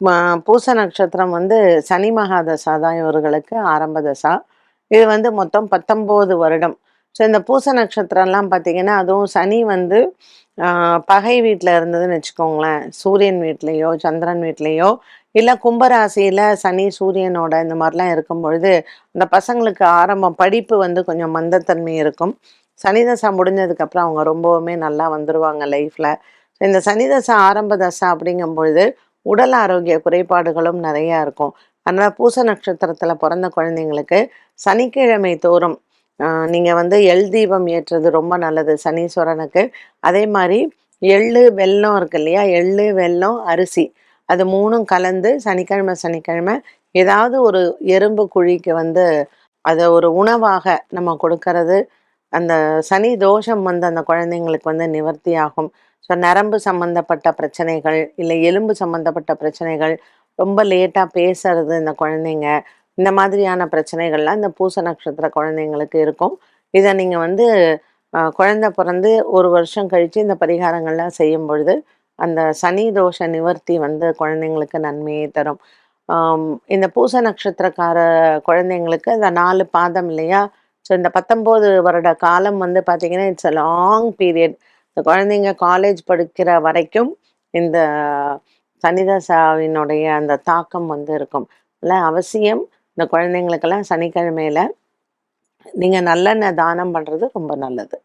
ம பூச நட்சத்திரம் வந்து சனி மகாதசா தான் இவர்களுக்கு ஆரம்ப தசா. இது வந்து மொத்தம் 19 வருடம். ஸோ இந்த பூச நட்சத்திரம்லாம் பார்த்தீங்கன்னா, அதுவும் சனி வந்து பகை வீட்ல இருந்ததுன்னு வச்சுக்கோங்களேன். சூரியன் வீட்லயோ, சந்திரன் வீட்லயோ, இல்ல கும்பராசியில சனி, சூரியனோட இந்த மாரிலாம் இருக்கும்பொழுது, அந்த பசங்களுக்கு ஆரம்பம் படிப்பு வந்து கொஞ்சம் மந்தத்தன்மை இருக்கும். சனி தசா முடிஞ்சதுக்கப்புறம் அவங்க ரொம்பவுமே நல்லா வந்துருவாங்க லைஃப்ல. இந்த சனி தசா ஆரம்ப தசா அப்படிங்கும்பொழுது, உடல் ஆரோக்கிய குறைபாடுகளும் நெறையா இருக்கும். அதனால பூச நட்சத்திரத்தில பொறந்த குழந்தைங்களுக்கு சனிக்கிழமை தோறும் நீங்க வந்து எள் தீபம் ஏற்றுறது ரொம்ப நல்லது சனீஸ்வரனுக்கு. அதே மாரி எள்ளு, வெல்லம் இருக்கு இல்லையா? எள்ளு, வெல்லம், அரிசி அது 3ம் கலந்து சனிக்கிழமை, சனிக்கிழமை ஏதாவது ஒரு எறும்பு குழிக்கு வந்து அத ஒரு உணவாக நம்ம கொடுக்கறது, அந்த சனி தோஷம் வந்து அந்த குழந்தைங்களுக்கு வந்து நிவர்த்தி ஆகும். ஸோ நரம்பு சம்மந்தப்பட்ட பிரச்சனைகள், இல்ல எலும்பு சம்மந்தப்பட்ட பிரச்சனைகள், ரொம்ப லேட்டா பேசறது இந்த குழந்தைங்க, இந்த மாதிரியான பிரச்சனைகள்லாம் இந்த பூச நட்சத்திர குழந்தைங்களுக்கு இருக்கும். இத நீங்க வந்து குழந்தை பொறந்து 1 வருஷம் கழிச்சு இந்த பரிகாரங்கள்லாம் செய்யும் பொழுது, அந்த சனி தோஷ நிவர்த்தி வந்து குழந்தைங்களுக்கு நன்மையை தரும். இந்த பூச நட்சத்திரக்கார குழந்தைங்களுக்கு அந்த 4 பாதம் இல்லையா? ஸோ இந்த 19 வருட காலம் வந்து பார்த்தீங்கன்னா, இட்ஸ் அ லாங் பீரியட். இந்த குழந்தைங்க காலேஜ் படிக்கிற வரைக்கும் இந்த சனிதசாவினுடைய அந்த தாக்கம் வந்து இருக்கும். அதனால அவசியம் இந்த குழந்தைங்களுக்கெல்லாம் சனிக்கிழமையில நீங்க நல்லெண்ணெய் தானம் பண்றது ரொம்ப நல்லது.